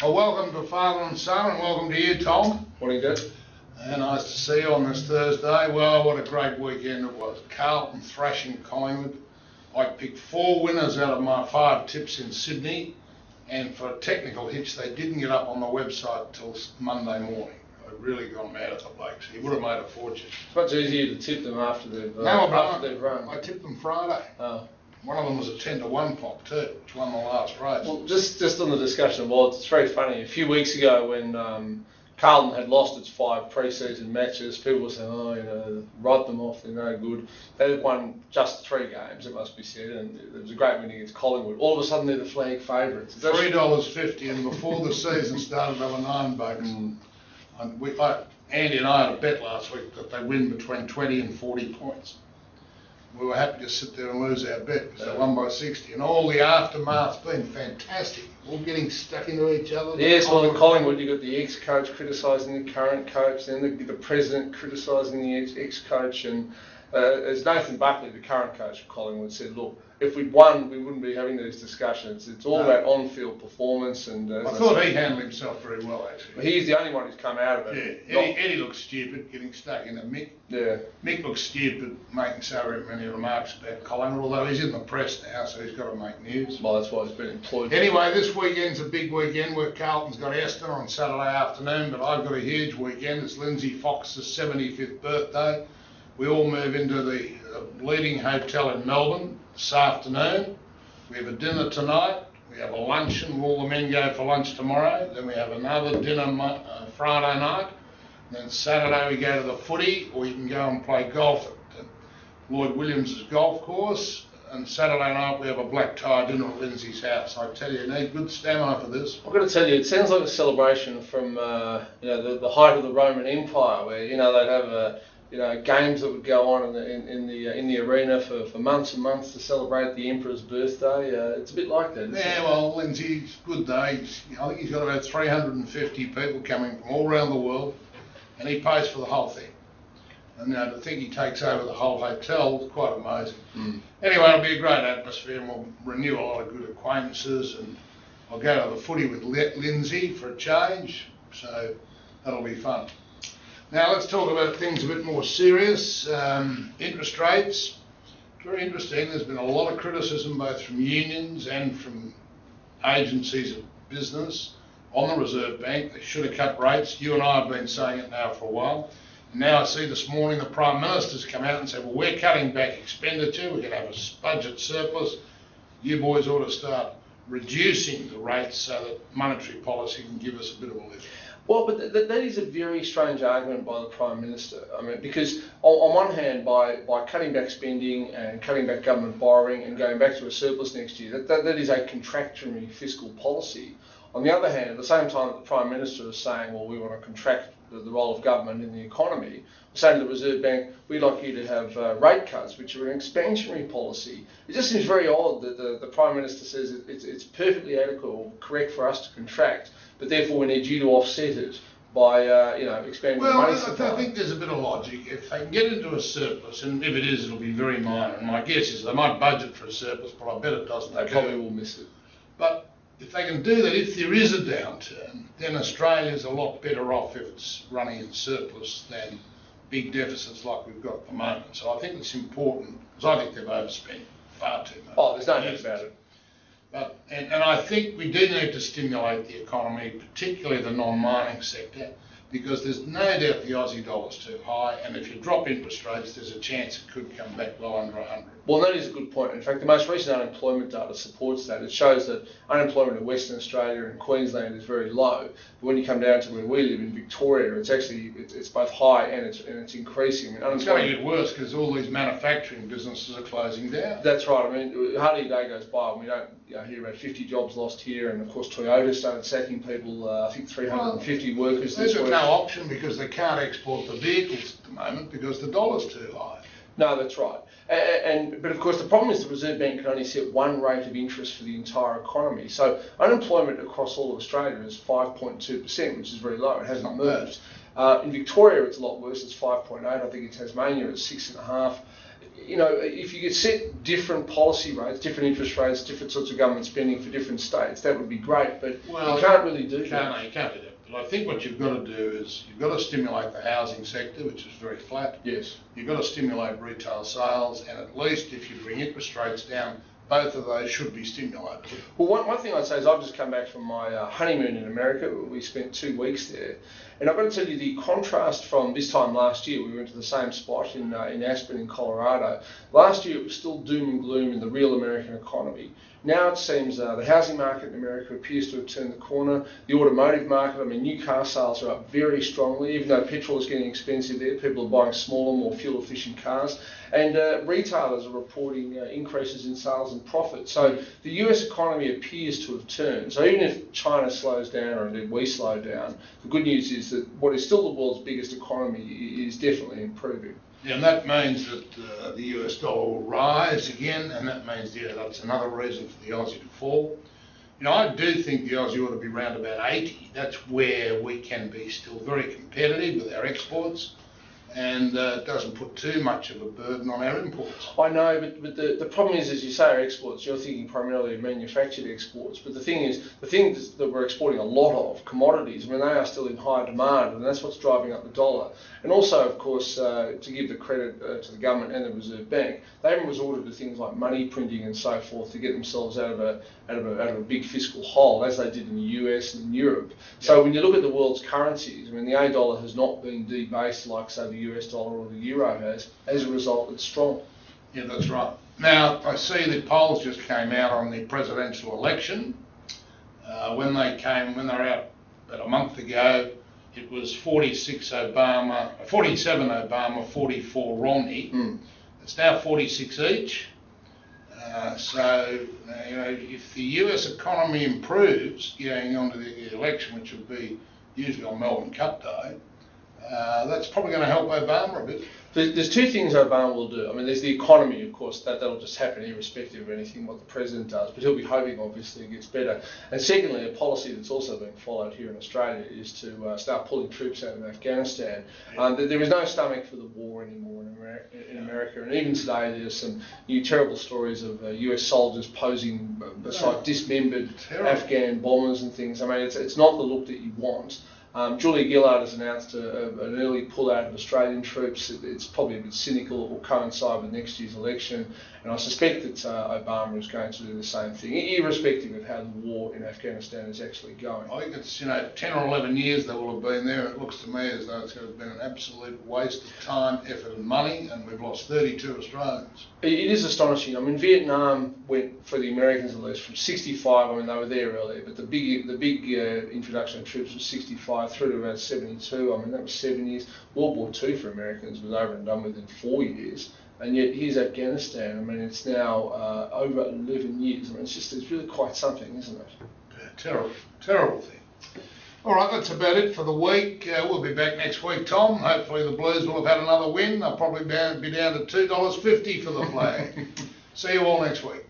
Well, welcome to Father and Son, and welcome to you, Tom. Morning, Dad. Nice to see you on this Thursday. Well, what a great weekend it was. Carlton thrashing Collingwood. I picked 4 winners out of my 5 tips in Sydney, and for a technical hitch, they didn't get up on the website till Monday morning. I really got mad at the blokes. He would have made a fortune. It's much easier to tip them after they've run. I tipped them Friday. Oh. One of them was a 10-1 pop too, which won the last race. Well, just on the discussion of odds, it's very funny. A few weeks ago when Carlton had lost its 5 pre-season matches, people were saying, write them off, they're no good. They had won just 3 games, it must be said, and it was a great win against Collingwood. All of a sudden they're the flag favourites. $3.50, and before the season started they were $9. Andy and I had a bet last week that they win between 20 and 40 points. We were happy to sit there and lose our bet because they won by 60, and all the aftermath's been fantastic. All getting stuck into each other. Yes, well, in Collingwood you got the ex-coach criticising the current coach, then the president criticising the ex-coach, and as Nathan Buckley, the current coach of Collingwood, said, look, if we'd won, we wouldn't be having these discussions. It's all about on-field performance. And I thought he handled himself very well, actually. He's the only one who's come out of it. Yeah, Eddie looks stupid getting stuck in it. Mick looks stupid making so many remarks about Collingwood, although he's in the press now, so he's got to make news. Well, that's why he's been employed. Anyway, this weekend's a big weekend where Carlton's got Aston on Saturday afternoon, but I've got a huge weekend. It's Lindsay Fox's 75th birthday. We all move into the leading hotel in Melbourne this afternoon. We have a dinner tonight. We have a luncheon. All the men go for lunch tomorrow. Then we have another dinner Friday night. And then Saturday we go to the footy, or you can go and play golf at Lloyd Williams' golf course. And Saturday night we have a black tie dinner at Lindsay's house. I tell you need good stamina for this. I've got to tell you, it sounds like a celebration from the height of the Roman Empire, where they'd have games that would go on in the arena for months and months to celebrate the Emperor's birthday. It's a bit like that. Yeah, well, Lindsay's good day. I think he's got about 350 people coming from all around the world, and he pays for the whole thing. And to think he takes over the whole hotel is quite amazing. Anyway, it'll be a great atmosphere, and we'll renew a lot of good acquaintances, and I'll go to the footy with Lindsay for a change, so that'll be fun. Now let's talk about things a bit more serious. Interest rates. It's very interesting. There's been a lot of criticism both from unions and from agencies of business on the Reserve Bank. They should have cut rates. You and I have been saying it now for a while. And now I see this morning the Prime Minister's come out and said, well, we're cutting back expenditure. We're going to have a budget surplus. You boys ought to start reducing the rates so that monetary policy can give us a bit of a lift. Well, but that is a very strange argument by the Prime Minister. I mean, because on one hand, by cutting back spending and cutting back government borrowing and going back to a surplus next year, that is a contractionary fiscal policy. On the other hand, at the same time that the Prime Minister is saying, well, we want to contract the role of government in the economy, saying to the Reserve Bank, we'd like you to have rate cuts, which are an expansionary policy. It just seems very odd that the Prime Minister says it's perfectly adequate or correct for us to contract, but therefore we need you to offset it by expanding the money supply. I think there's a bit of logic. If they can get into a surplus, and if it is, it'll be very minor. And my guess is they might budget for a surplus, but I bet it doesn't. They probably will miss it. But if they can do that, if there is a downturn, then Australia's a lot better off if it's running in surplus than big deficits like we've got at the moment. So I think it's important, because I think they've overspent far too much. Oh, there's no doubt about it. And I think we do need to stimulate the economy, particularly the non-mining sector, because there's no doubt the Aussie dollar's too high, and if you drop interest rates, there's a chance it could come back well under 100. Well, that is a good point. In fact, the most recent unemployment data supports that. It shows that unemployment in Western Australia and Queensland is very low. But when you come down to where we live in Victoria, it's both high and it's increasing. I mean, it's going to get worse because all these manufacturing businesses are closing down. That's right. I mean, hardly a day goes by when we don't hear about 50 jobs lost here, and of course Toyota started sacking people. I think 350 workers this week. They've got no option because they can't export the vehicles at the moment because the dollar's too high. No, that's right. But of course the problem is the Reserve Bank can only set one rate of interest for the entire economy. So unemployment across all of Australia is 5.2%, which is very low. It hasn't moved. In Victoria it's a lot worse. It's 5.8. I think in Tasmania it's 6.5. you know, if you could set different policy rates, different interest rates, different sorts of government spending for different states, that would be great. But you can't really do that. No, you can't do that. But I think what you've got to do is you've got to stimulate the housing sector, which is very flat. Yes. You've got to stimulate retail sales, and at least if you bring interest rates down, both of those should be stimulated. Well, one thing I'd say is I've just come back from my honeymoon in America. We spent 2 weeks there. And I've got to tell you the contrast from this time last year. We went to the same spot in Aspen in Colorado. Last year it was still doom and gloom in the real American economy. Now it seems the housing market in America appears to have turned the corner. The automotive market, I mean, new car sales are up very strongly. Even though petrol is getting expensive there, people are buying smaller, more fuel-efficient cars. And retailers are reporting increases in sales and profit. So the US economy appears to have turned. So even if China slows down, or indeed we slow down, the good news is that what is still the world's biggest economy is definitely improving. Yeah, and that means that the US dollar will rise again, and that means that's another reason for the Aussie to fall. You know, I do think the Aussie ought to be around about 80. That's where we can be still very competitive with our exports, and it doesn't put too much of a burden on our imports. I know, but the problem is, as you say, our exports, you're thinking primarily of manufactured exports, but the things that we're exporting a lot of, commodities, I mean, they are still in high demand, and that's what's driving up the dollar. And also, of course, to give the credit to the government and the Reserve Bank, they haven't resorted to things like money printing and so forth to get themselves out of a big fiscal hole, as they did in the US and in Europe. So when you look at the world's currencies, I mean, the A dollar has not been debased like, say, the US dollar or the euro has. As a result, it's strong. Yeah, that's right. Now, I see the polls just came out on the presidential election. When they were out about a month ago, it was 47 Obama, 44 Romney. It's now 46 each. So, you know, if the US economy improves going on to the election, which will be usually on Melbourne Cup Day, that's probably going to help Obama a bit. There's two things Obama will do. I mean, there's the economy, of course, that'll just happen irrespective of anything what the president does, but he'll be hoping, obviously, it gets better. And secondly, a policy that's also being followed here in Australia is to start pulling troops out of Afghanistan. There is no stomach for the war anymore in America, and even today there's some new terrible stories of US soldiers posing beside dismembered Afghan bombers and things. I mean, it's not the look that you want. Julia Gillard has announced an early pull-out of Australian troops. It's probably a bit cynical. It will coincide with next year's election, and I suspect that Obama is going to do the same thing, irrespective of how the war in Afghanistan is actually going. I think it's 10 or 11 years they will have been there. It looks to me as though it's been an absolute waste of time, effort and money, and we've lost 32 Australians. It is astonishing. I mean, Vietnam went, for the Americans at least, from 65, I mean, they were there earlier, but the big introduction of troops was 65 through to about 72. I mean, that was 7 years. World War II for Americans was over and done with in 4 years. And yet here's Afghanistan. I mean, it's now over 11 years. I mean, it's really quite something, isn't it? Yeah, terrible thing. All right, that's about it for the week. We'll be back next week, Tom. Hopefully the Blues will have had another win. They'll probably be down to $2.50 for the flag. See you all next week.